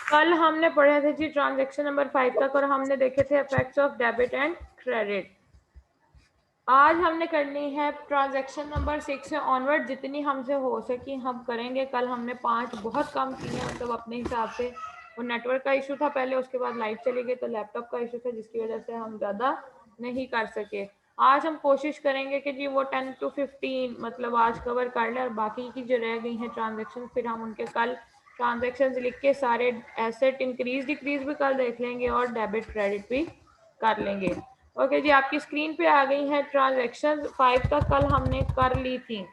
कल हमने पढ़े थे जी ट्रांजैक्शन नंबर 5 तक और हमने देखे थे effects of debit and credit. आज हमने करनी है ट्रांजैक्शन नंबर 6 से ऑनवर्ड, जितनी हमसे हो सकी हम करेंगे। कल हमने 5 बहुत कम की हैं, मतलब अपने हिसाब से। वो नेटवर्क का इशू था पहले, उसके बाद लाइट चली गई तो लैपटॉप का इशू था, जिसकी वजह से हम ज़्यादा नहीं कर सके। आज हम कोशिश करेंगे कि जी वो 10 to 15 मतलब आज कवर कर लें, और बाकी की जो रह गई हैं ट्रांजेक्शन फिर हम उनके कल ट्रांजेक्शन लिख के सारे एसेट इंक्रीज डिक्रीज भी कल देख लेंगे और डेबिट क्रेडिट भी कर लेंगे। ओके जी, आपकी स्क्रीन पे आ गई है ट्रांजैक्शन 5 तक कल हमने कर ली थी,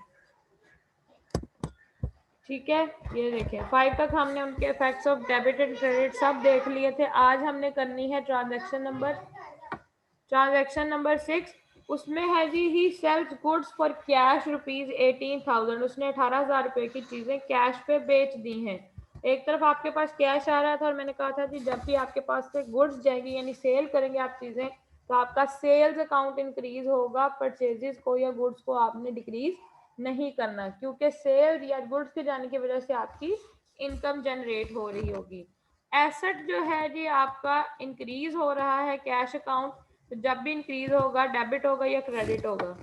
ठीक है। ये देखें 5 तक हमने उनके effects of debit and credit सब देख लिए थे। आज हमने करनी है ट्रांजैक्शन नंबर 6। उसमें है जी he sells goods for cash ₹18,000। उसने 18,000 रुपए की चीजें कैश पे बेच दी हैं। एक तरफ आपके पास कैश आ रहा था और मैंने कहा था कि जब भी आपके पास से गुड्स जाएगी यानी सेल करेंगे आप चीजें, तो आपका सेल्स अकाउंट इंक्रीज होगा, परचेजेस को या गुड्स को आपने डिक्रीज नहीं करना, क्योंकि सेल या गुड्स के जाने की वजह से आपकी इनकम जनरेट हो रही होगी। एसेट जो है जी आपका इंक्रीज हो रहा है कैश अकाउंट, तो जब भी इंक्रीज होगा डेबिट होगा या क्रेडिट होगा?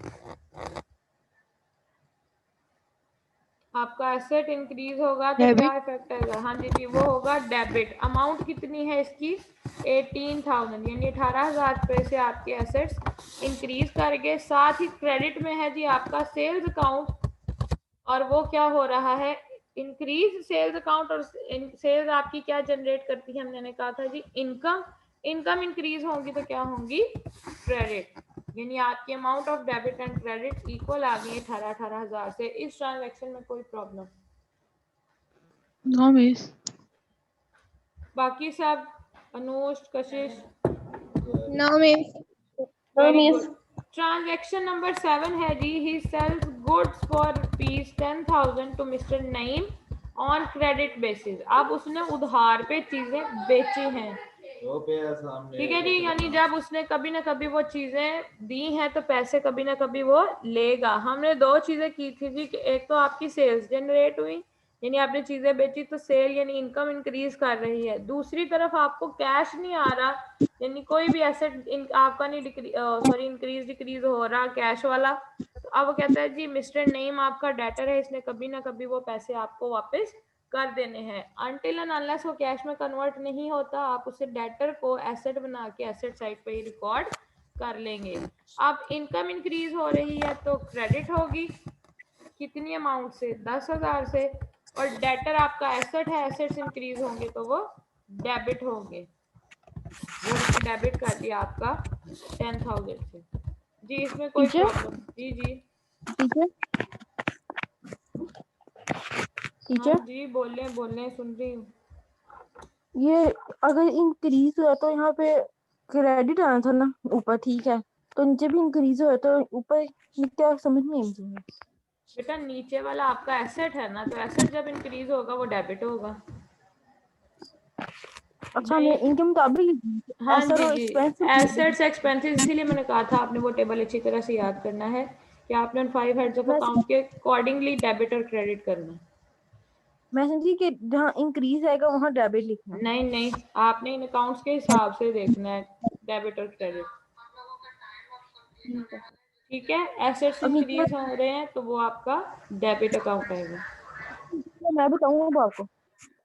आपका एसेट इंक्रीज होगा तो क्या डेबिट। इफेक्ट आएगा? हाँ जी जी, वो होगा डेबिट। अमाउंट कितनी है इसकी? 18,000, यानी 18,000 रुपए से आपके एसेट्स इंक्रीज कर गए। साथ ही क्रेडिट में है जी आपका सेल्स अकाउंट, और वो क्या हो रहा है? Increase sales account. और सेल्स आपकी क्या जनरेट करती है? हमने कहा था जी इनकम। इनकम इंक्रीज होगी तो क्या होंगी? क्रेडिट। यानी आपकी amount of debit and credit equal आ गई 18,000 से। इस ट्रांजैक्शन में कोई प्रॉब्लम? No miss. बाकी सब Anush, Kashish? No miss. Very good. Transaction number 7 है जी he sells goods for ₹10,000 to mister Naeem on credit basis. अब उसने उधार पे चीजें बेची हैं, ठीक है जी। यानी जब उसने कभी ना कभी वो चीजें दी हैं तो पैसे कभी ना कभी वो लेगा। हमने दो चीजें की थी जी, कि एक तो आपकी सेल्स जनरेट हुई, यानी आपने चीजें बेची तो सेल यानी इनकम इंक्रीज कर रही है। दूसरी तरफ आपको कैश नहीं आ रहा, यानी कोई भी एसेट आपका नहीं इंक्रीज डिक्रीज हो रहा कैश वाला। तो अब वो कहता है जी मिस्टर नईम आपका डेटर है, इसने कभी ना कभी वो पैसे आपको वापस कर देने हैं। अनटिल एंड अनलेस वो कैश में कन्वर्ट नहीं होता, आप उसे डेटर को एसेट बना के एसेट साइड पे ही रिकॉर्ड कर लेंगे। अब इनकम इंक्रीज हो रही है तो क्रेडिट होगी, कितनी अमाउंट से? 10,000 से। और डेटर आपका एसेट है, एसेट्स इंक्रीज होंगे तो वो डेबिट होंगे। वो डेबिट कर दिया आपका 10,000 से। जी इसमें कोई टीचर प्रॉब्लम? जी जी टीचर हाँ टीचर जी, बोले बोले, सुन रही हूँ। ये अगर इंक्रीज हुआ तो यहाँ पे क्रेडिट आना था ना ऊपर, ठीक है। तो नीचे भी इंक्रीज हुआ तो ऊपर क्या समझ नहीं आई मुझे। बेटा नीचे वाला आपका एसेट है ना, तो एसेट जब इंक्रीज होगा वो डेबिट होगा। अच्छा, नहीं, मैं इनके मुताबिक हाँ एसेट जी और जी, एक्सपेंस। एसेट्स एक्सपेंसेस, इसीलिए मैंने कहा था आपने वो टेबल अच्छी तरह से याद करना है कि आपने उन 5 हेड्स ऑफ अकाउंट के अकॉर्डिंगली डेबिट और क्रेडिट करना है। मैं समझी कि जहाँ इंक्रीज आएगा वहाँ डेबिट लिखना है। नहीं नहीं, आपने इन अकाउंट्स के हिसाब से देखना है डेबिट और क्रेडिट, ठीक है। ठीक है। एसेट्स अब नीचे इंक्रीज हो रहे हैं तो वो आपका डेबिट अकाउंट आएगा। मैं बताऊंगा अब आपको।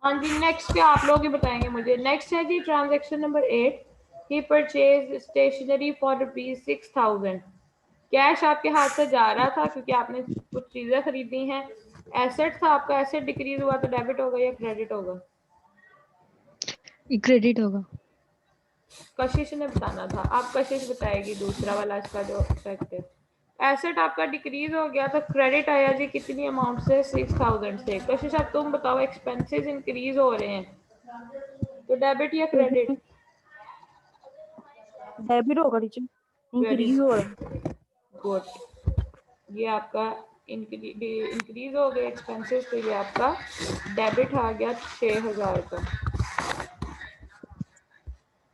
हाँ जी, नेक्स्ट क्या आप लोग ही बताएंगे मुझे। नेक्स्ट है जी transaction number 8। He purchase stationery for ₹6,000। Cash आपके हाथ से जा रहा था क्योंकि आपने कुछ चीजें खरीदी हैं। एसेट था आपका, एसेट डिक्रीज हुआ तो डेबिट होगा या क्रेडिट होगा? क्रेडिट होगा। कशिश ने बताना था, आप कशिश बताएगी दूसरा वाला इसका जो इफेक्ट है। एसेट आपका डिक्रीज हो गया तो क्रेडिट आया जी कितनी अमाउंट से? 6,000 से। कशिश अब तुम बताओ, एक्सपेंसेस इंक्रीज हो रहे हैं तो डेबिट या क्रेडिट? डेबिट होगा टीचर, वेरी इंक्रीज हो रहा है। गुड। ये आपका इंक्रीज हो गया एक्सपेंसेस, तो ये आपका डेबिट आ गया 6,000 का।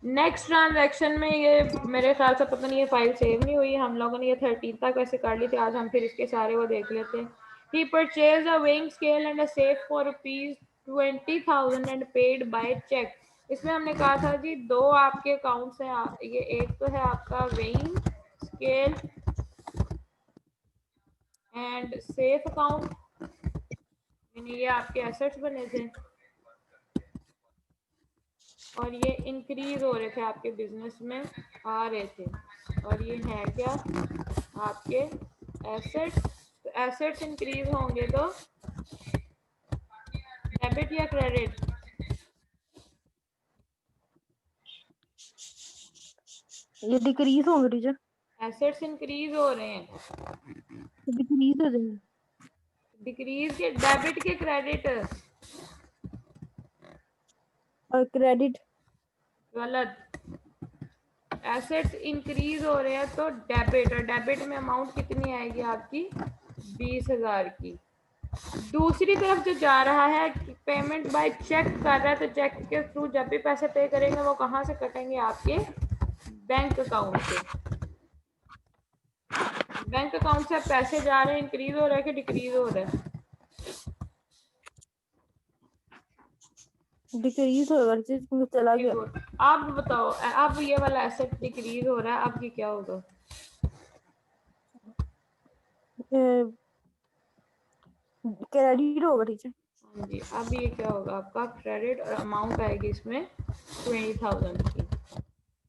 नेक्स्ट ट्रांजैक्शन में ये मेरे ख्याल से पता नहीं ये फाइल सेव नहीं हुई, हम लोगों ने ये 13 तक वैसे कर ली थी, आज हम फिर इसके सारे वो देख लेते हैं। He purchase a weighing scale and a safe for 20,000 and paid by cheque. इसमें हमने कहा था जी दो आपके अकाउंट्स हैं, ये एक तो है आपका weighing scale and safe account, यानी ये आपके एसेट्स बने थे और ये इंक्रीज हो रहे थे आपके बिजनेस में आ रहे थे, और ये है क्या आपके एसेट्स। एसेट्स इंक्रीज होंगे तो डेबिट या क्रेडिट? ये डिक्रीज होंगे टीचर, एसेट्स इंक्रीज हो रहे हैं, तो डिक्रीज हो जाएंगे। डिक्रीज के डेबिट के क्रेडिट? और क्रेडिट? गलत। एसेट्स इंक्रीज हो रहे हैं तो डेबिट, और डेबिट में अमाउंट कितनी आएगी आपकी 20,000 की। दूसरी तरफ जो जा रहा है पेमेंट बाय चेक कर रहा है, तो चेक के थ्रू जब भी पैसे पे करेंगे वो कहाँ से कटेंगे आपके बैंक अकाउंट से। बैंक अकाउंट से पैसे जा रहे हैं, इंक्रीज हो रहा है कि डिक्रीज हो रहा है? डिक्रीज होगा टीचर, चला गया। गुड। आप बताओ, अब ये वाला एसेट डिक्रीज हो रहा है, अब ये क्या होगा? क्रेडिट होगा टीचर। हाँ जी, अब ये क्या होगा आपका क्रेडिट, और अमाउंट आएगी इसमें 20,000 की।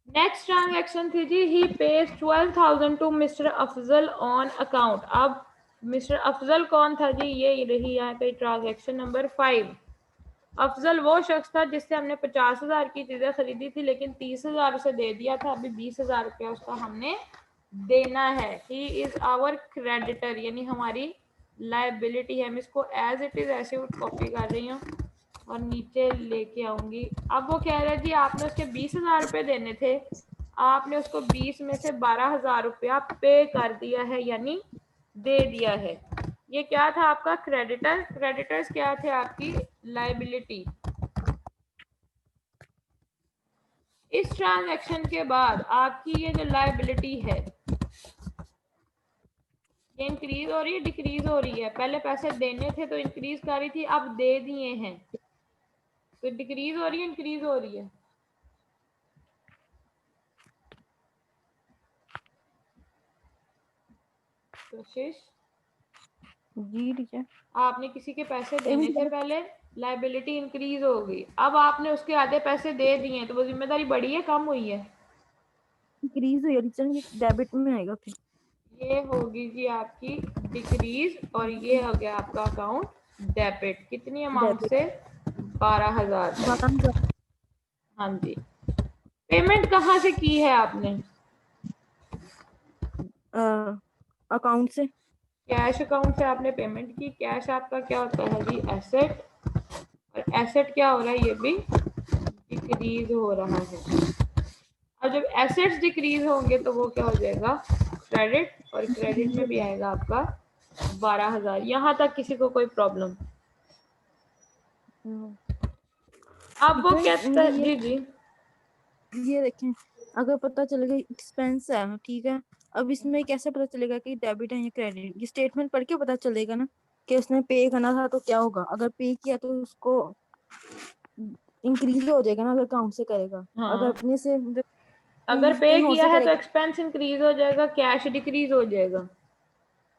नेक्स्ट ट्रांजैक्शन थी जी, he pays 12,000 to mister Afzal on account. अब मिस्टर अफजल कौन था जी? ये रही यहाँ पे ट्रांजैक्शन नंबर 5। अफजल वो शख्स था जिससे हमने 50,000 की चीजें खरीदी थी, लेकिन 30,000 उसे दे दिया था, अभी 20,000 रुपया उसका हमने देना है। ही इज आवर क्रेडिटर, यानी हमारी लाइबिलिटी है। मैं इसको एज इट इज ऐसे कॉपी कर रही हूँ और नीचे लेके आऊंगी। अब वो कह रहा है जी आपने उसके 20,000 रुपये देने थे, आपने उसको 20 में से 12,000 रुपया पे कर दिया है, यानी दे दिया है। ये क्या था आपका क्रेडिटर? क्रेडिटर्स क्या थे आपकी लाइबिलिटी। इस ट्रांजैक्शन के बाद आपकी ये जो लाइबिलिटी है ये इंक्रीज हो रही है डिक्रीज हो रही है? पहले पैसे देने थे तो इंक्रीज कर रही थी, अब दे दिए हैं तो डिक्रीज हो रही है इंक्रीज हो रही है? कोशिश। जी टीचर। आपने किसी के पैसे देने थे पहले, लाइबिलिटी इंक्रीज हो गई, अब आपने उसके आधे पैसे दे दिए हैं, तो वो जिम्मेदारी बढ़ी है कम हुई है? डिक्रीज हुई है टीचर, ये डेबिट में आएगा फिर। ये होगी जी आपकी डिक्रीज, और ये हो गया आपका अकाउंट डेबिट। कितनी अमाउंट डेबिट से? 12,000 तक। 12,000। हाँ जी। पेमेंट कहाँ से की है आपने? अकाउंट से। कैश अकाउंट से आपने पेमेंट की। कैश आपका क्या होता है जी एसेट, और एसेट क्या हो रहा है? ये भी डिक्रीज हो रहा है। और जब एसेट्स डिक्रीज होंगे तो वो क्या हो जाएगा क्रेडिट, और क्रेडिट में भी आएगा आपका 12,000। यहाँ तक किसी को कोई प्रॉब्लम? अब वो कहता है जी जी ये देखें, अगर पता चलेगा एक्सपेंस है, ठीक है, अब इसमें कैसे पता चलेगा कि डेबिट है या क्रेडिट? ये स्टेटमेंट पढ़ के पता चलेगा ना कि उसने पे करना था, तो क्या होगा? अगर पे किया तो उसको इंक्रीज हो जाएगा ना, अगर अकाउंट से करेगा। अगर हाँ, अपने से मतलब अगर पे कहीं और किया से है तो करेगा। एक्सपेंस इंक्रीज हो जाएगा, कैश डिक्रीज हो जाएगा।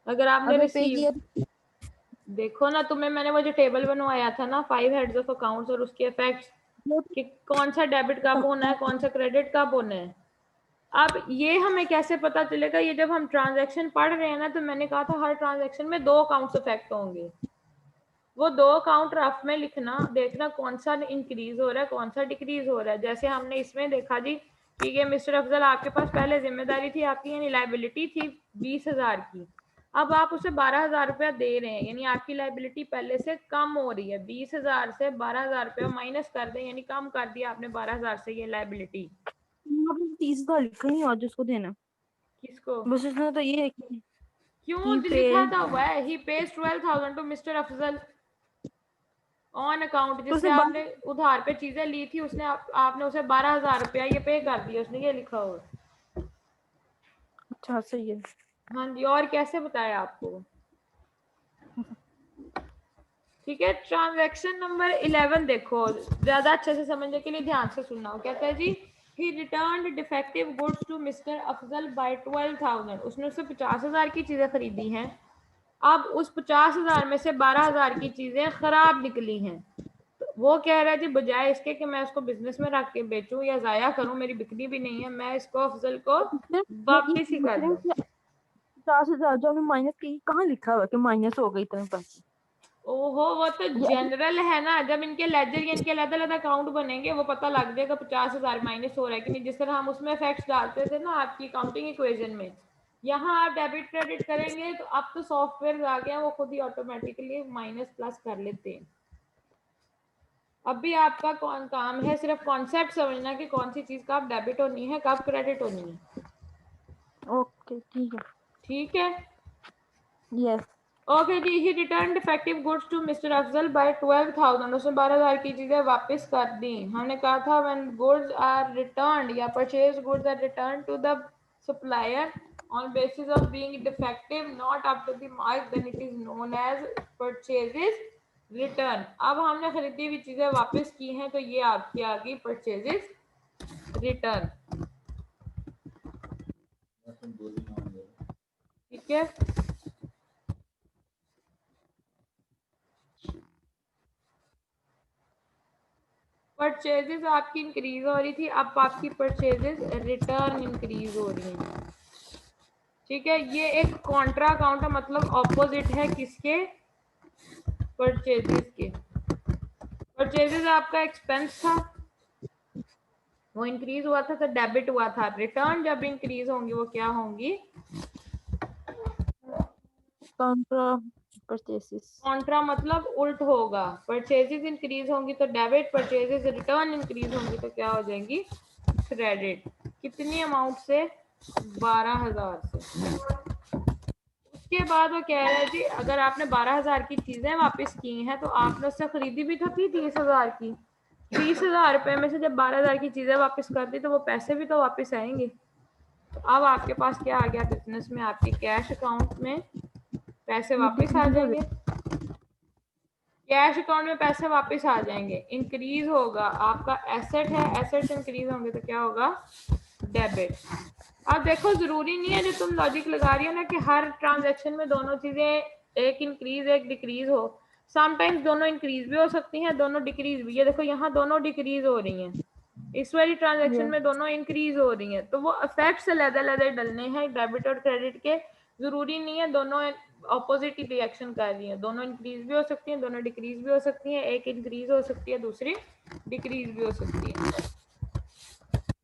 अगर आपने अगर पे रिसीव, किया देखो ना तुम्हें मैंने वो जो टेबल बनवाया था ना 5 हेड्स ऑफ अकाउंट्स और उसके इफेक्ट्स, तो कि कौन सा डेबिट कब होना है कौन सा क्रेडिट कब होना है। अब ये हमें कैसे पता चलेगा? ये जब हम ट्रांजैक्शन पढ़ रहे हैं ना, तो मैंने कहा था हर ट्रांजैक्शन में 2 अकाउंट्स इफेक्ट होंगे। वो 2 अकाउंट रफ में लिखना, देखना कौन सा इंक्रीज हो रहा है कौन सा डिक्रीज हो रहा है। जैसे हमने इसमें देखा जी कि ये मिस्टर अफजल आपके पास पहले जिम्मेदारी थी आपकी, यानी लाइबिलिटी थी 20,000 की, अब आप उसे 12,000 रुपया दे रहे हैं, यानी आपकी लाइबिलिटी पहले से कम हो रही है। 20,000 से 12,000 रुपया माइनस कर दें, यानी कम कर दिया आपने 12,000 से ये लाइबिलिटी। 30 का लिखा ही और जिसको देना, किसको? बस उसने तो ये है कि क्यों ही पे। लिखा था हुआ है he pays 12,000 to mister Afzal on account, तो जिससे उसे आपने उधार पे चीजें ली थी, उसने आपने उसे 12,000 रुपया ये पे कर दिया, उसने ये लिखा हुआ। अच्छा सही है। हाँ जी, और कैसे बताया आपको? ठीक है। ट्रांजैक्शन नंबर 11 देखो, ज्यादा अच्छे से समझने के लिए ध्यान से सुनना हो। कहता है जी he return defective goods to mister Afzal by 12,000। उसने उससे 50,000 की चीजें खरीदी हैं। अब उस 50,000 में से 12,000 की चीजें खराब निकली हैं। तो वो कह रहा है जी बजाय इसके कि मैं इसको बिजनेस में रख के बेचूं या जाया करूं, मेरी बिकनी भी नहीं है, मैं इसको अफजल को फिर ये वापिस ही पूछ कर रहे हैं दूं। कि 50,000 जो हमने माइनस की, कहाँ लिखा हुआ है कि माइनस हो गई इतने पैसे? ओहो, वो तो ये अभी जनरल है ना। जब इनके लेजर या इनके अलग अलग अकाउंट बनेंगे वो पता लग जाएगा 50,000 माइनस हो रहा है कि नहीं। जिस तरह हम उसमें फैक्ट्स डालते थे ना आपकी अकाउंटिंग इक्वेशन में, यहाँ आप डेबिट क्रेडिट करेंगे तो अब तो सॉफ्टवेयर आ गया, वो खुद ही ऑटोमेटिकली माइनस प्लस कर लेते हैं। अभी आपका कौन काम है सिर्फ कॉन्सेप्ट समझना कि कौन सी चीज कब डेबिट होनी है कब क्रेडिट होनी है। ओके ठीक है। ठीक है। यस। ओके जी, he return defective goods to mister Afzal by 12,000। उसने 12,000 की चीजें वापस कर दी। हमने कहा था व्हेन गुड्स आर रिटर्न्ड या purchase goods are return to the supplier on basis of being defective not up to the mark then it is known as purchases return। अब हमने खरीदी हुई चीजें वापस की हैं तो ये आपकी आ गई purchases return। ठीक है। परचेजेस आपकी इंक्रीज हो रही थी, अब आपकी परचेजेस रिटर्न इंक्रीज हो रही हैं। ठीक है। ये एक कॉन्ट्रा अकाउंट है, मतलब ऑपोजिट है किसके? परचेजेस के। परचेजेस आपका एक्सपेंस था, वो इंक्रीज हुआ था तो डेबिट हुआ था। रिटर्न जब इंक्रीज होंगी वो क्या होंगी? Contra purchases. कॉन्ट्रा मतलब उल्ट होगा। परचेजेस इंक्रीज होंगी तो डेबिट, परचेजेस रिटर्न इंक्रीज होंगी तो क्या हो जाएंगी? क्रेडिट। कितनी अमाउंट से? 12,000 से। उसके बाद वो कह रहा है जी अगर आपने 12,000 की चीजें वापस की हैं तो आपने उससे खरीदी भी तो थी 30,000 की। 30,000 रुपए में से जब 12,000 की चीजें वापस कर दी तो वो पैसे भी तो वापस आएंगे। तो अब आपके पास क्या आ गया बिजनेस में? आपके कैश अकाउंट में पैसे ये वापस आ डिक्रीज हो जाएंगे। कैश अकाउंट में पैसे वापस आ जाएंगे। इंक्रीज होगा, आपका एसेट है, एसेट्स इंक्रीज होंगे तो क्या होगा? डेबिट। अब देखो जरूरी नहीं है जो तुम लॉजिक लगा रही हो ना कि हर ट्रांजैक्शन में दोनों चीजें एक इंक्रीज एक डिक्रीज हो। समटाइम्स दोनों इंक्रीज भी हो सकती हैं, दोनों डिक्रीज भी। ये देखो यहाँ दोनों डिक्रीज हो रही हैं, इस वाली ट्रांजैक्शन गया। में दोनों इंक्रीज हो रही हैं। तो वो इफेक्ट्स अलग-अलग डलने हैं डेबिट और क्रेडिट के। जरूरी नहीं है दोनों ऑपोजिट ही रिएक्शन कर रही हैं, दोनों इंक्रीज भी हो सकती हैं, दोनों डिक्रीज भी हो सकती हैं। एक इंक्रीज हो सकती है, दूसरी डिक्रीज भी हो सकती है।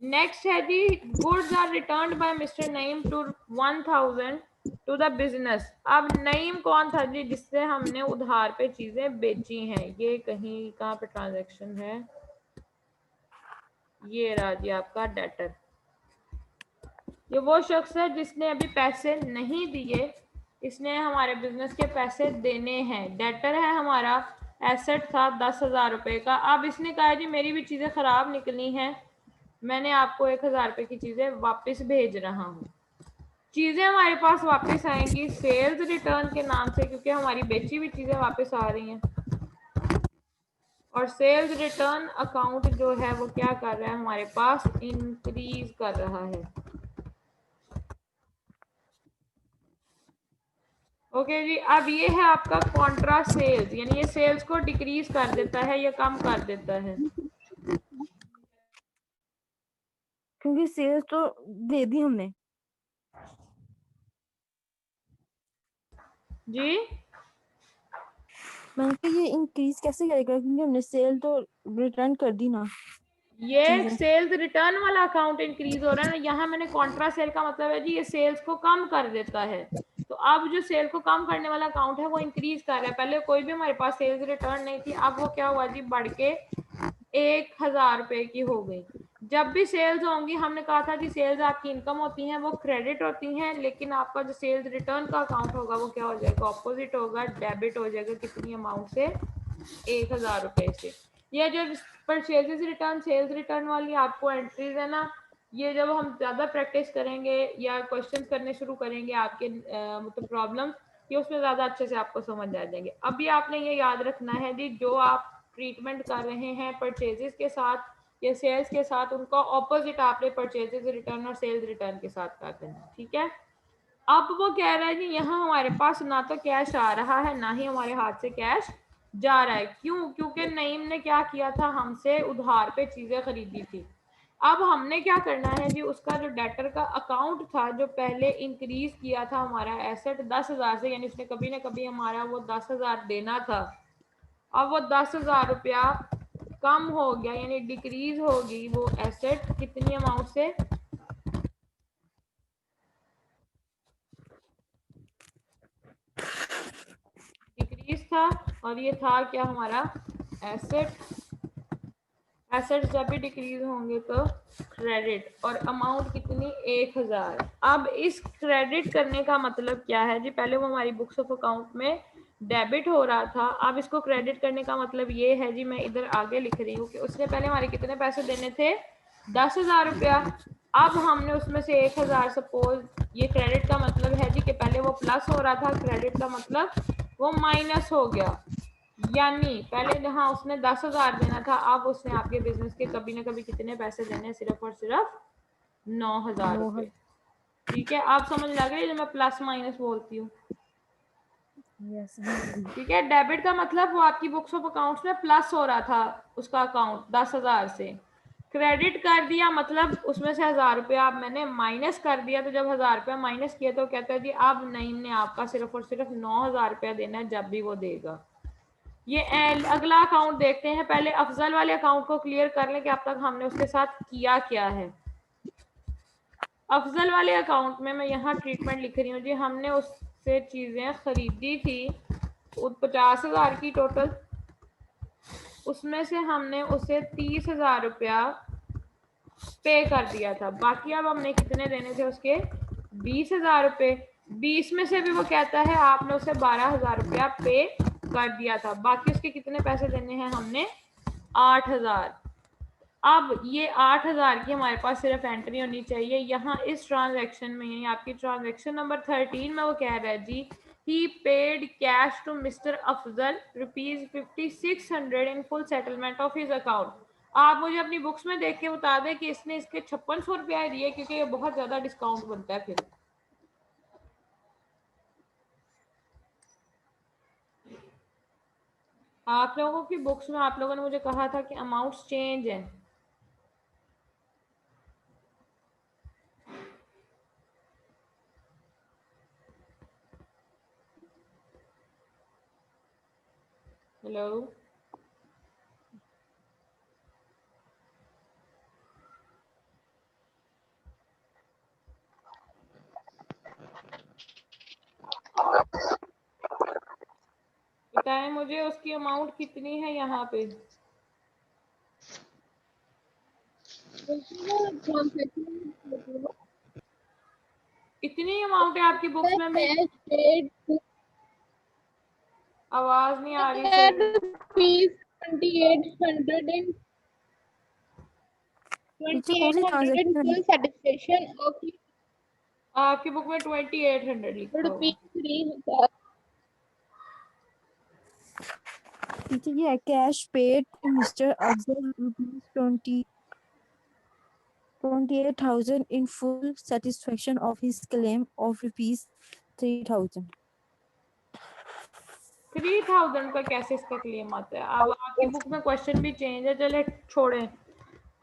नेक्स्ट है जी goods are returned by mister Naeem to 1,000 to the business. अब नईम कौन था जी जिससे हमने उधार पे चीजें बेची हैं? ये कहीं कहाँ पे ट्रांजैक्शन है? ये रहा जी आपका डेटर। ये वो शख्स है जिसने अभी पैसे नहीं दिए, इसने हमारे बिजनेस के पैसे देने हैं। डेटर है हमारा, एसेट था 10,000 रुपए का। अब इसने कहा जी मेरी भी चीजें खराब निकली हैं, मैंने आपको 1,000 रुपए की चीजें वापस भेज रहा हूँ। चीजें हमारे पास वापस आएंगी सेल्स रिटर्न के नाम से क्योंकि हमारी बेची हुई चीजें वापस आ रही हैं। और सेल्स रिटर्न अकाउंट जो है वो क्या कर रहा है? हमारे पास इंक्रीज कर रहा है। ओके जी। अब ये है आपका कॉन्ट्रा सेल्स, यानी ये सेल्स को डिक्रीज कर देता है या कम कर देता है। क्योंकि सेल्स तो दे दी हमने। जी मैंने कहा ये इंक्रीज कैसे करेगा क्योंकि हमने सेल तो रिटर्न कर दी ना ये चीजें। सेल्स रिटर्न वाला अकाउंट इंक्रीज हो रहा है ना। यहाँ मैंने कॉन्ट्रा सेल का मतलब है जी ये सेल्स को कम कर देता है। तो अब जो सेल को कम करने वाला अकाउंट है वो इंक्रीज कर रहा है। पहले कोई भी हमारे पास सेल्स रिटर्न नहीं थी, अब वो क्या हुआ जी बढ़ के 1,000 रुपए की हो गई। जब भी सेल्स होंगी, हमने कहा था जी सेल्स आपकी इनकम होती हैं, वो क्रेडिट होती हैं, लेकिन आपका जो सेल्स रिटर्न का अकाउंट होगा वो क्या हो जाएगा? ऑपोजिट होगा, डेबिट हो जाएगा। कितनी अमाउंट से? 1,000 रुपए से। ये जो परचेजेस रिटर्न सेल्स रिटर्न वाली आपको एंट्रीज है ना, ये जब हम ज्यादा प्रैक्टिस करेंगे या क्वेश्चंस करने शुरू करेंगे आपके मतलब प्रॉब्लम, ये उसमें ज्यादा अच्छे से आपको समझ आ जाएंगे। अभी आपने ये याद रखना है जी, जो आप ट्रीटमेंट कर रहे हैं परचेजेस के साथ या सेल्स के साथ, उनका ऑपोजिट आपने परचेजेस रिटर्न और सेल्स रिटर्न के साथ कर देना, ठीक है। अब वो कह रहा है जी यहाँ हमारे पास ना तो कैश आ रहा है ना ही हमारे हाथ से कैश जा रहा है। क्यों? क्योंकि नईम ने क्या किया था, हमसे उधार पे चीजें खरीदी थी। अब हमने क्या करना है जी, उसका जो डेटर का अकाउंट था, जो पहले इंक्रीज किया था हमारा एसेट 10,000 से, यानी उसने कभी ना कभी हमारा वो 10,000 देना था। अब वो 10,000 रुपया कम हो गया, यानी डिक्रीज होगी वो एसेट कितनी अमाउंट से, डिक्रीज था। और ये था क्या हमारा एसेट। एसेट्स जब भी डिक्रीज होंगे तो क्रेडिट, और अमाउंट कितनी 1,000। अब इस क्रेडिट करने का मतलब क्या है जी, पहले वो हमारी बुक्स ऑफ अकाउंट में डेबिट हो रहा था, अब इसको क्रेडिट करने का मतलब ये है जी, मैं इधर आगे लिख रही हूँ कि उसने पहले हमारे कितने पैसे देने थे, 10,000 रुपया। अब हमने उसमें से 1,000, सपोज ये क्रेडिट का मतलब है जी कि पहले वो प्लस हो रहा था, क्रेडिट का मतलब वो माइनस हो गया। यानी पहले जहाँ उसने 10,000 देना था, अब उसने आपके बिजनेस के कभी ना कभी कितने पैसे देने हैं, सिर्फ और सिर्फ 9,000 रुपए। ठीक है, आप समझ लग रही है जब मैं प्लस माइनस बोलती हूँ। यस। ठीक है, डेबिट का मतलब वो आपकी बुक्स ऑफ अकाउंट्स में प्लस हो रहा था उसका अकाउंट 10,000 से। क्रेडिट कर दिया मतलब उसमें से 1,000 रुपया आप मैंने माइनस कर दिया, तो जब 1,000 रुपया माइनस किया तो कहता है जी अब नईम ने आपका सिर्फ और सिर्फ 9,000 रुपया देना है जब भी वो देगा। ये अगला अकाउंट देखते हैं, पहले अफजल वाले अकाउंट को क्लियर कर लें कि अब तक हमने उसके साथ किया क्या है। अफजल वाले अकाउंट में मैं यहाँ ट्रीटमेंट लिख रही हूँ जी, हमने उससे चीजें खरीदी थी 50,000 की टोटल, उसमें से हमने उसे 30,000 रुपया पे कर दिया था। बाकी अब हमने कितने देने थे उसके, 20,000 रुपये। 20 में से भी वो कहता है आपने उसे 12,000 रुपया पे कर दिया था, बाकी उसके कितने पैसे देने हैं हमने, 8,000। अब ये 8,000 की हमारे पास सिर्फ एंट्री होनी चाहिए यहाँ इस ट्रांजैक्शन में, यानी आपकी ट्रांजैक्शन नंबर 13 में वो कह रहा है जी, he paid cash to mister Afzal ₹5600 in full settlement of his account. आप मुझे अपनी बुक्स में देख के बता दें कि इसने इसके 5600 रुपया दिए, क्योंकि ये बहुत ज्यादा डिस्काउंट बनता है फिर। आप लोगों की बुक्स में आप लोगों ने मुझे कहा था कि अमाउंट्स चेंज है। हेलो, बताएं मुझे उसकी अमाउंट कितनी है यहाँ पे। इतनी अमाउंट है आपकी बुक्स में भी, Cash paid to आवाज नहीं आ रही सही। rupees 2,800 in टीचर कौन सी 2,800 in ट्रांजेक्शन है? full satisfaction of आपकी बुक में 2,800 लिखा हुआ। rupees 3,000. टीचर ये cash paid to mister Afzal rupees 28,000 in full satisfaction of his claim of rupees 3,000. 3,000 का कैसे इसका क्लेम आता है? अब आपकी बुक में क्वेश्चन भी चेंज है, चले छोड़े,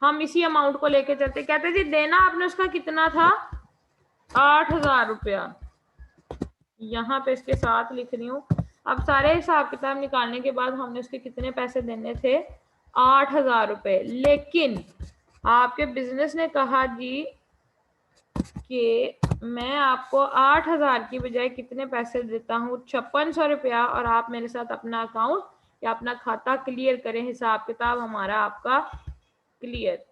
हम इसी अमाउंट को लेके चलते। कहते जी देना आपने उसका कितना था, 8,000 रुपया। यहाँ पे इसके साथ लिख रही हूँ। अब सारे हिसाब किताब निकालने के बाद हमने उसके कितने पैसे देने थे, 8,000 रुपये। लेकिन आपके बिजनेस ने कहा जी कि मैं आपको 8,000 की बजाय कितने पैसे देता हूँ, 5600 रुपया, और आप मेरे साथ अपना अकाउंट या अपना खाता क्लियर करें, हिसाब किताब हमारा आपका क्लियर।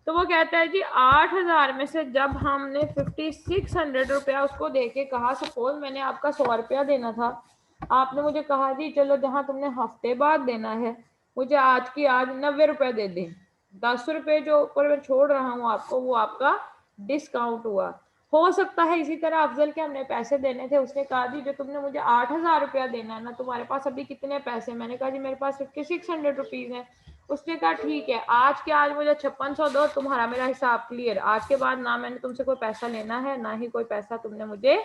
तो वो कहता है जी 8,000 में से जब हमने 5,600 रुपया उसको दे के कहा, सपोज मैंने आपका 100 रुपया देना था, आपने मुझे कहा जी चलो जहाँ तुमने हफ्ते बाद देना है मुझे आज की आज 90 रुपए दे दें, 10 रुपए जो ऊपर मैं छोड़ रहा हूँ आपको वो आपका डिस्काउंट हुआ। हो सकता है इसी तरह अफजल के हमने पैसे देने थे, उसने कहा जी जो तुमने मुझे 8,000 रुपया देना है ना, तुम्हारे पास अभी कितने पैसे? मैंने कहा जी मेरे पास 5600 रुपीज है। उसने कहा ठीक है, आज के आज मुझे 5600 दो, तुम्हारा मेरा हिसाब क्लियर। आज के बाद ना मैंने तुमसे कोई पैसा लेना है, ना ही कोई पैसा तुमने मुझे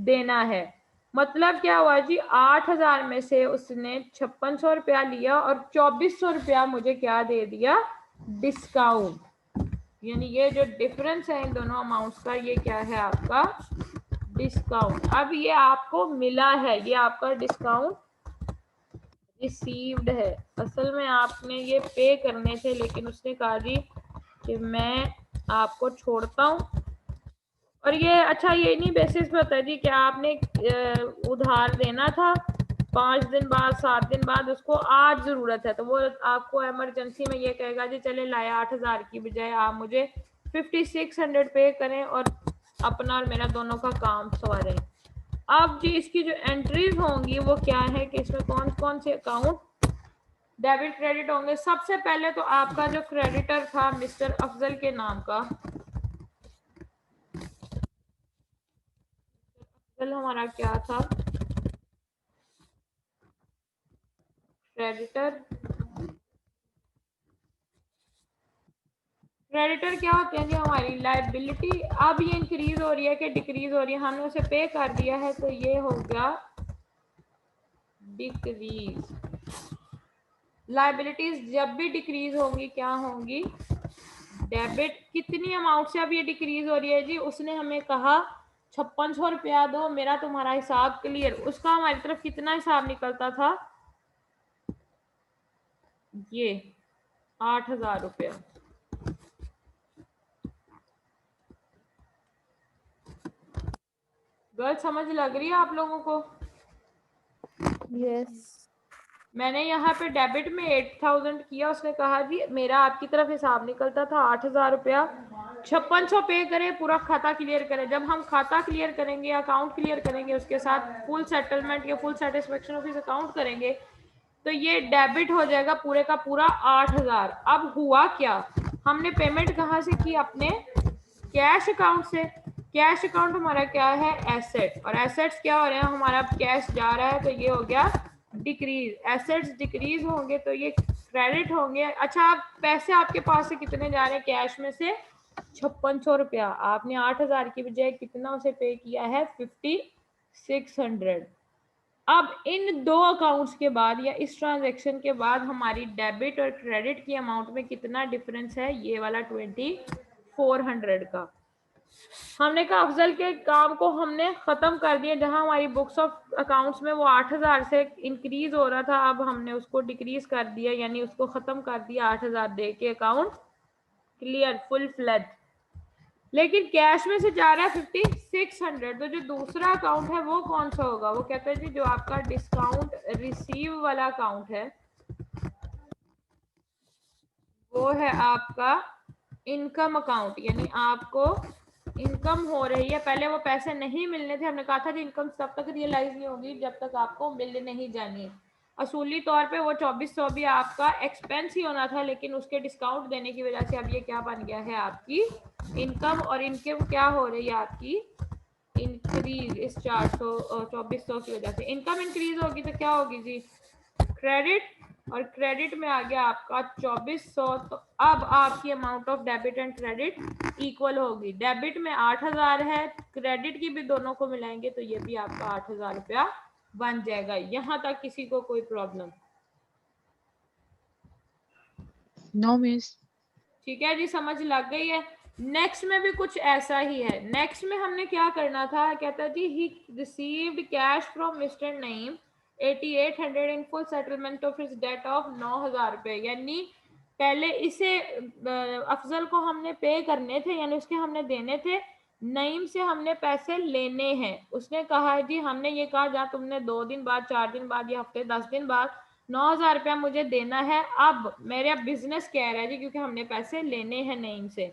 देना है। मतलब क्या हुआ जी, 8,000 में से उसने 5600 रुपया लिया और 2400 रुपया मुझे क्या दे दिया? डिस्काउंट। यानी ये जो डिफरेंस है इन दोनों अमाउंट्स का, ये क्या है? आपका डिस्काउंट। अब ये आपको मिला है, ये आपका डिस्काउंट रिसीव्ड है। असल में आपने ये पे करने थे, लेकिन उसने कहा जी कि मैं आपको छोड़ता हूँ। और ये अच्छा ये नहीं बेसिस पे होता है जी कि आपने उधार देना था 5 दिन बाद 7 दिन बाद, उसको आज जरूरत है, तो वो आपको इमरजेंसी में ये कहेगा जी चले लाए 8,000 की बजाय आप मुझे 5600 पे करें और अपना और मेरा दोनों का काम सवारें। अब जी इसकी जो एंट्रीज होंगी वो क्या है कि इसमें कौन कौन से अकाउंट डेबिट क्रेडिट होंगे। सबसे पहले तो आपका जो क्रेडिटर था मिस्टर अफजल के नाम का, अफजल हमारा क्या था? क्रेडिटर। क्रेडिटर क्या होते हैं जी? हमारी लाइबिलिटी। अब ये इंक्रीज हो रही है कि डिक्रीज हो रही है? हमने उसे पे कर दिया है, तो ये हो गया डिक्रीज। लाइबिलिटीज जब भी डिक्रीज होंगी क्या होंगी? डेबिट। कितनी अमाउंट से अब ये डिक्रीज हो रही है जी? उसने हमें कहा 5600 रुपया दो, मेरा तुम्हारा हिसाब क्लियर। उसका हमारी तरफ कितना हिसाब निकलता था? ये 8,000 रुपया। गलत समझ लग रही है आप लोगों को? यस। मैंने यहाँ पे डेबिट में 8,000 किया, उसने कहा जी मेरा आपकी तरफ हिसाब निकलता था 8,000 रुपया, 5600 पे करे, पूरा खाता क्लियर करें। जब हम खाता क्लियर करेंगे, अकाउंट क्लियर करेंगे, उसके साथ फुल सेटलमेंट या full satisfaction of his account करेंगे, तो ये डेबिट हो जाएगा पूरे का पूरा 8,000। अब हुआ क्या? हमने पेमेंट कहाँ से की? अपने कैश अकाउंट से। कैश अकाउंट हमारा क्या है? एसेट। और एसेट्स क्या हो रहे हैं? हमारा कैश जा रहा है, तो ये हो गया डिक्रीज। एसेट्स डिक्रीज होंगे तो ये क्रेडिट होंगे। अच्छा, आप पैसे आपके पास से कितने जा रहे हैं? कैश में से 5600 रुपया। आपने 8,000 की बजाय कितना उसे पे किया है? 5600। अब इन दो अकाउंट्स के बाद या इस ट्रांजैक्शन के बाद हमारी डेबिट और क्रेडिट की अमाउंट में कितना डिफरेंस है? ये वाला 2400 का। हमने कहा अफजल के काम को हमने खत्म कर दिया। जहां हमारी बुक्स ऑफ अकाउंट्स में वो 8,000 से इंक्रीज हो रहा था, अब हमने उसको डिक्रीज कर दिया, यानी उसको खत्म कर दिया 8,000 दे के। Account clear, full fledge. लेकिन कैश में से जा रहा है 5600। तो जो दूसरा अकाउंट है वो कौन सा होगा? वो कहते हैं जी जो आपका डिस्काउंट रिसीव वाला अकाउंट है वो है आपका इनकम अकाउंट। यानी आपको इनकम हो रही है, पहले वो पैसे नहीं मिलने थे। हमने कहा था कि इनकम तब तक रियलाइज नहीं होगी जब तक आपको मिल नहीं जानी। असूली तौर पे वो 2400 भी आपका एक्सपेंस ही होना था, लेकिन उसके डिस्काउंट देने की वजह से अब ये क्या बन गया है? आपकी इनकम। और इनकम क्या हो रही है? आपकी इंक्रीज। इस 2400 की वजह से इनकम इंक्रीज होगी तो क्या होगी जी? क्रेडिट। और क्रेडिट में आ गया आपका 2400। तो अब आपकी amount of debit and credit equal होगी। डेबिट में 8,000 है, क्रेडिट की भी दोनों को मिलाएंगे तो ये भी आपका 8,000 रुपया बन जाएगा। यहां तक किसी को कोई प्रॉब्लम? No miss. ठीक है जी, समझ लग गई है। नेक्स्ट में भी कुछ ऐसा ही है। नेक्स्ट में हमने क्या करना था? कहता है जी he received cash from mister Naeem 8800 in full settlement of his debt of 9,000 रुपए। यानी पहले इसे अफजल को हमने पे करने थे, यानी उसके हमने देने थे। नईम से हमने पैसे लेने हैं। उसने कहा है जी, हमने ये कहा जहाँ तुमने 2 दिन बाद, 4 दिन बाद या हफ्ते 10 दिन बाद 9,000 रुपया मुझे देना है। अब मेरा बिजनेस कह रहा है जी, क्योंकि हमने पैसे लेने हैं नईम से।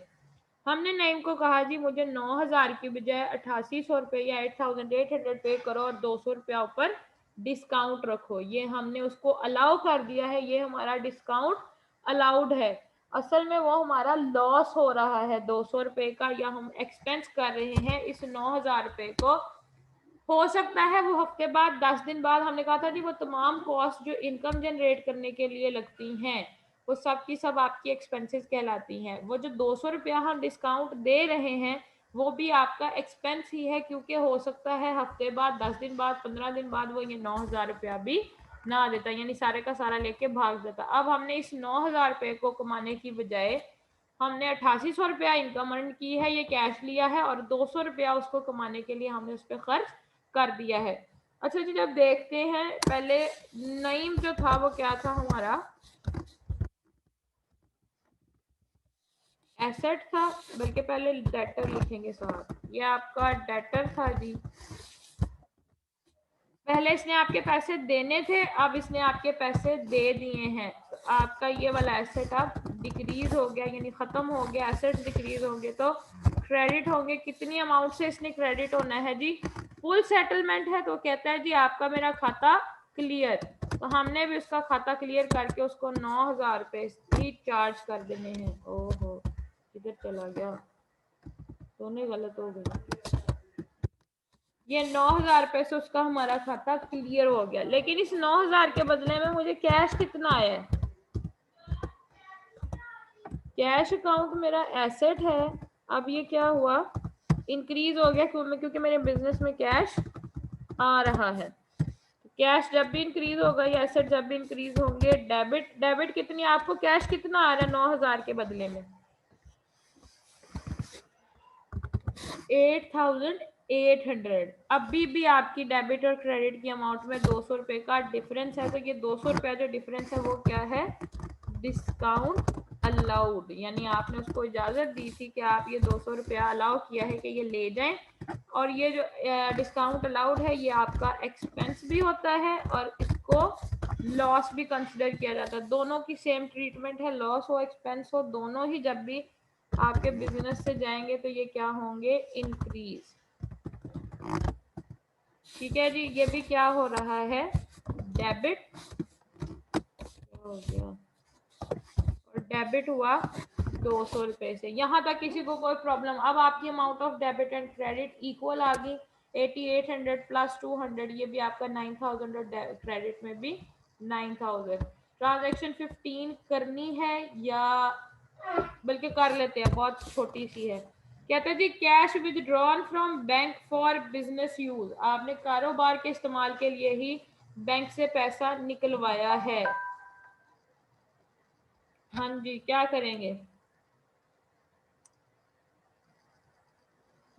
हमने नईम को कहा जी मुझे 9,000 की बजाय 8800 रुपये या 8800 पे करो और 200 रुपया ऊपर डिस्काउंट रखो। ये हमने उसको अलाउ कर दिया है, ये हमारा डिस्काउंट अलाउड है। असल में वो हमारा लॉस हो रहा है 200 रुपए का, या हम एक्सपेंस कर रहे हैं इस 9,000 रुपए को। हो सकता है वो हफ्ते बाद 10 दिन बाद, हमने कहा था जी वो तमाम कॉस्ट जो इनकम जनरेट करने के लिए लगती हैं वो सब की सब आपकी एक्सपेंसेस कहलाती हैं। वो जो 200 रुपया हम डिस्काउंट दे रहे हैं वो भी आपका एक्सपेंस ही है, क्योंकि हो सकता है हफ्ते बाद, 10 दिन बाद, 15 दिन बाद वो ये 9,000 रुपया भी ना देता, यानी सारे का सारा लेके भाग जाता। अब हमने इस 9,000 रुपये को कमाने की बजाय हमने 8800 रुपया इनकम अर्न की है, ये कैश लिया है, और 200 रुपया उसको कमाने के लिए हमने उस पर खर्च कर दिया है। अच्छा जी, जब देखते हैं पहले नईम जो था वो क्या था हमारा, एसेट था, बल्कि पहले डेटर लिखेंगे साहब, ये आपका डेटर था जी। पहले इसने आपके पैसे देने थे, अब इसने आपके पैसे दे दिए हैं, तो आपका ये वाला एसेट अब डिक्रीज हो गया, यानी खत्म हो गया। एसेट डिक्रीज होंगे तो क्रेडिट होंगे। कितनी अमाउंट से इसने क्रेडिट होना है जी? फुल सेटलमेंट है तो कहता है जी आपका मेरा खाता क्लियर, तो हमने भी उसका खाता क्लियर करके उसको 9,000 रुपये ही चार्ज कर देने हैं। ओहो, किधर चला गया, दोनों गलत हो गए। ये 9,000 रुपये से उसका हमारा खाता क्लियर हो गया, लेकिन इस 9,000 के बदले में मुझे कैश कितना आया है? कैश अकाउंट मेरा एसेट है, अब ये क्या हुआ, इंक्रीज हो गया क्योंकि मेरे बिजनेस में कैश आ रहा है। कैश जब भी इंक्रीज होगा या एसेट जब भी इंक्रीज होंगे, डेबिट कितनी, आपको कैश कितना आ रहा है 9,000 के बदले में? 8,800। अभी भी आपकी डेबिट और क्रेडिट की अमाउंट में 200 रुपये का डिफरेंस है, तो ये 200 रुपया जो डिफरेंस है वो क्या है? डिस्काउंट अलाउड, यानी आपने उसको इजाजत दी थी कि आप ये 200 रुपया अलाउ किया है कि ये ले जाएं, और ये जो डिस्काउंट अलाउड है ये आपका एक्सपेंस भी होता है और इसको लॉस भी कंसिडर किया जाता है। दोनों की सेम ट्रीटमेंट है, लॉस हो एक्सपेंस हो, दोनों ही जब भी आपके बिजनेस से जाएंगे तो ये क्या होंगे? इंक्रीज। ठीक है जी, ये भी क्या हो रहा है? डेबिट हो गया, और डेबिट हुआ 200 रुपए से। यहाँ तक किसी को कोई प्रॉब्लम? अब आपकी amount of debit and credit equal आ गई, 8,800 प्लस 200, ये भी आपका 9,000, और क्रेडिट में भी 9,000। ट्रांजेक्शन 15 करनी है या बल्कि कर लेते हैं, बहुत छोटी सी है। कहते हैं जी cash withdrawn from bank for business use, आपने कारोबार के इस्तेमाल के लिए ही बैंक से पैसा निकलवाया है। हाँ जी, क्या करेंगे?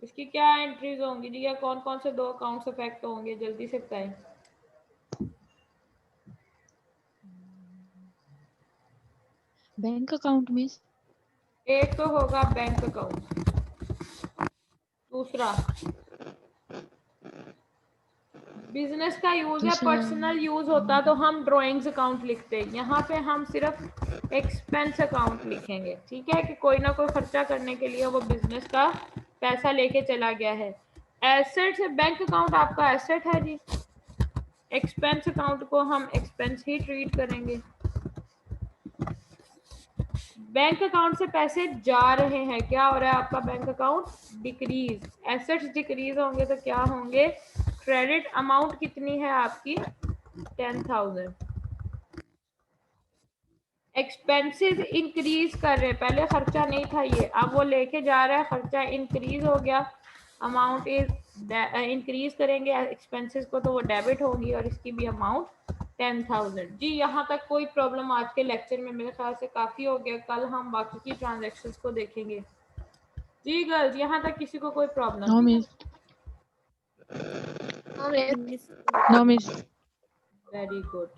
इसकी क्या एंट्रीज होंगी जी, या कौन कौन से 2 अकाउंट्स अफेक्ट होंगे, जल्दी से बताएं। Bank account miss. एक तो होगा बैंक अकाउंट, दूसरा बिजनेस का यूज है, दूसरा पर्सनल यूज होता तो हम ड्राइंग्स अकाउंट लिखते, यहाँ पे हम सिर्फ एक्सपेंस अकाउंट लिखेंगे। ठीक है, कि कोई ना कोई खर्चा करने के लिए वो बिजनेस का पैसा लेके चला गया है। एसेट से बैंक अकाउंट आपका एसेट है जी, एक्सपेंस अकाउंट को हम एक्सपेंस ही ट्रीट करेंगे। बैंक अकाउंट से पैसे जा रहे हैं, क्या हो रहा है आपका? Bank account decrease. Assets decrease होंगे तो क्या होंगे? क्रेडिट। अमाउंट कितनी है आपकी? 10,000। एक्सपेंसेस इंक्रीज कर रहे हैं, पहले खर्चा नहीं था ये, अब वो लेके जा रहा है, खर्चा इंक्रीज हो गया, अमाउंट इज इंक्रीज करेंगे एक्सपेंसेस को तो वो डेबिट होगी, और इसकी भी अमाउंट 10,000। जी यहाँ तक कोई प्रॉब्लम? आज के लेक्चर में मेरे ख्याल से काफ़ी हो गया, कल हम बाकी की ट्रांजैक्शंस को देखेंगे। जी गर्ल्स, यहाँ तक किसी को कोई problem? No miss. No miss. Very good.